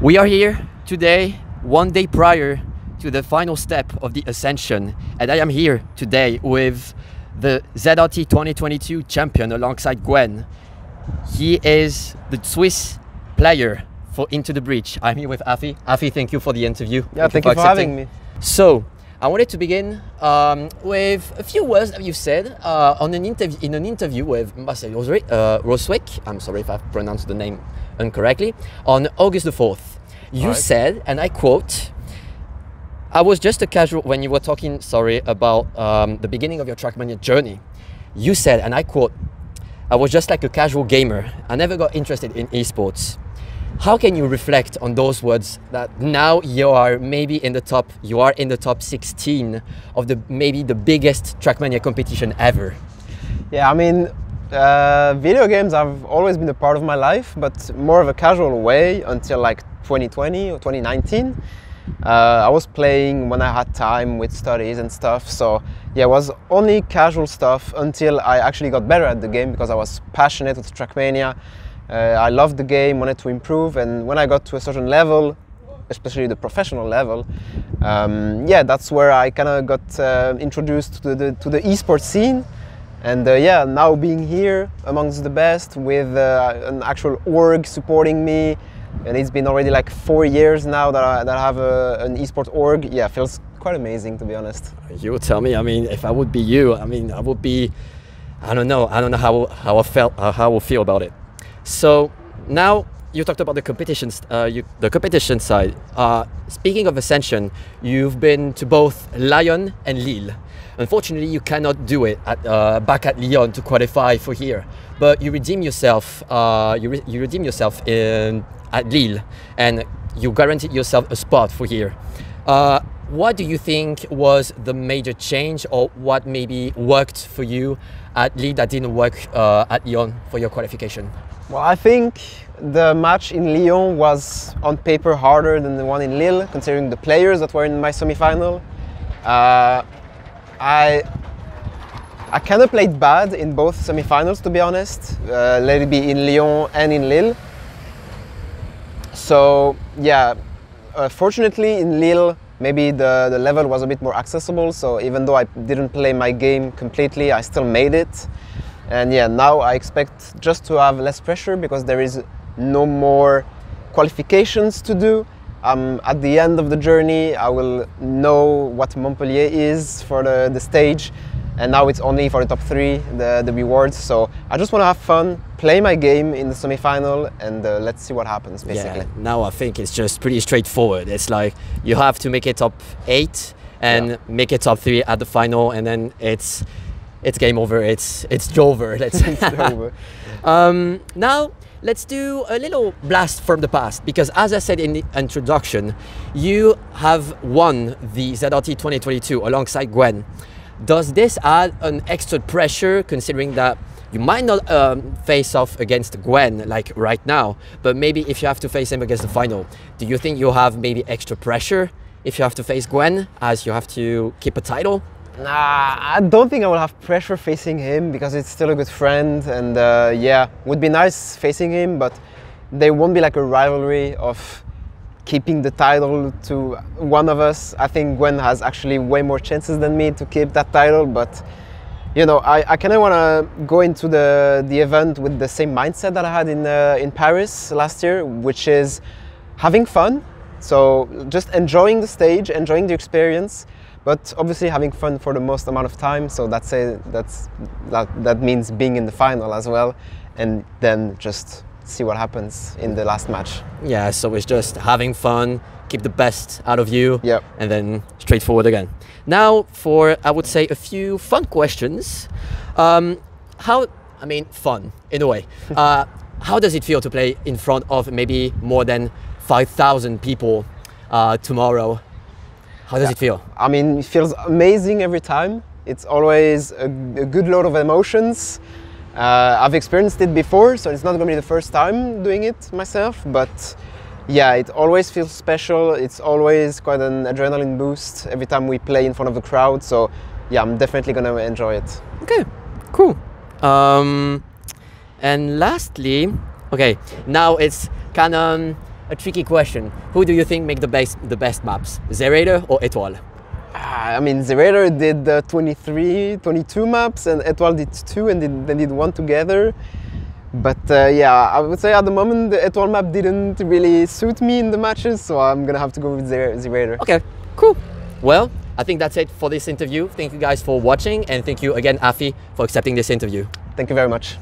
We are here today, one day prior to the final step of the Ascension, and I am here today with the ZRT 2022 champion alongside Gwen. He is the Swiss player for Into the Breach. I'm here with Affi. Affi, thank you for the interview. Yeah, thank you for having me. So, I wanted to begin with a few words that you've said in an interview with Marcel Roswick. I'm sorry if I've pronounced the name incorrectly. On August the 4th, you said, and I quote, "I was just a casual," when you were talking, about the beginning of your Trackmania journey. You said, and I quote, "I was just like a casual gamer. I never got interested in esports." How can you reflect on those words that now you are in the top 16 of maybe the biggest Trackmania competition ever? Yeah, I mean, video games have always been a part of my life, but more of a casual way until like 2020 or 2019. I was playing when I had time with studies and stuff, so yeah, it was only casual stuff until I actually got better at the game because I was passionate with Trackmania. I loved the game, wanted to improve, and when I got to a certain level, especially the professional level, yeah, that's where I kind of got introduced to the esports scene. And yeah, now being here amongst the best with an actual org supporting me, and it's been already like 4 years now that I have an esports org. Yeah, feels quite amazing, to be honest. You tell me. I mean, if I would be you, I mean, I would be. I don't know how I will feel about it. So now you talked about the competitions, the competition side. Speaking of Ascension, you've been to both Lyon and Lille. Unfortunately, you cannot do it back at Lyon to qualify for here. But you redeem yourself. You redeem yourself at Lille, and you guaranteed yourself a spot for here. What do you think was the major change, or what maybe worked for you at Lille that didn't work at Lyon for your qualification? Well, I think the match in Lyon was on paper harder than the one in Lille, considering the players that were in my semi-final. I kind of played bad in both semi-finals, to be honest, let it be in Lyon and in Lille. So yeah, fortunately in Lille, maybe the level was a bit more accessible, so even though I didn't play my game completely, I still made it. And yeah, now I expect just to have less pressure because there is no more qualifications to do. At the end of the journey, I will know what Montpellier is for the stage, and now it's only for the top 3, the rewards. So I just want to have fun, play my game in the semi-final, and let's see what happens, basically. Yeah, now I think it's just pretty straightforward. It's like you have to make it top 8 and make it top 3 at the final, and then it's game over. It's over. It's over. Now let's do a little blast from the past, because as I said in the introduction, you have won the ZRT 2022 alongside Gwen. Does this add an extra pressure, considering that you might not face off against Gwen like right now, but maybe if you have to face him against the final, do you think you'll have maybe extra pressure if you have to face Gwen, as you have to keep a title? Nah, I don't think I will have pressure facing him because it's still a good friend, and yeah, would be nice facing him, but there won't be like a rivalry of keeping the title to one of us. I think Gwen has actually way more chances than me to keep that title, but you know, I kind of want to go into the event with the same mindset that I had in Paris last year, which is having fun. So just enjoying the stage, enjoying the experience, but obviously having fun for the most amount of time. So that means being in the final as well, and then just see what happens in the last match. Yeah, so it's just having fun, keep the best out of you, yep, and then straightforward again. Now for, I would say, a few fun questions. Fun in a way. How does it feel to play in front of maybe more than 5,000 people tomorrow? How does it feel? I mean, it feels amazing every time. It's always a good load of emotions. I've experienced it before, so it's not going to be the first time doing it myself, but yeah, it always feels special. It's always quite an adrenaline boost every time we play in front of the crowd, so yeah, I'm definitely going to enjoy it. Okay, cool. And lastly, okay, now it's kind of a tricky question. Who do you think make the best maps? Zerator or Etoile? I mean, Zerator did 23, 22 maps, and Etoile did 2, and they did 1 together. But yeah, I would say at the moment the Etoile map didn't really suit me in the matches, so I'm gonna have to go with Zerator. Okay, cool. Well, I think that's it for this interview. Thank you guys for watching, and thank you again, Affi, for accepting this interview. Thank you very much.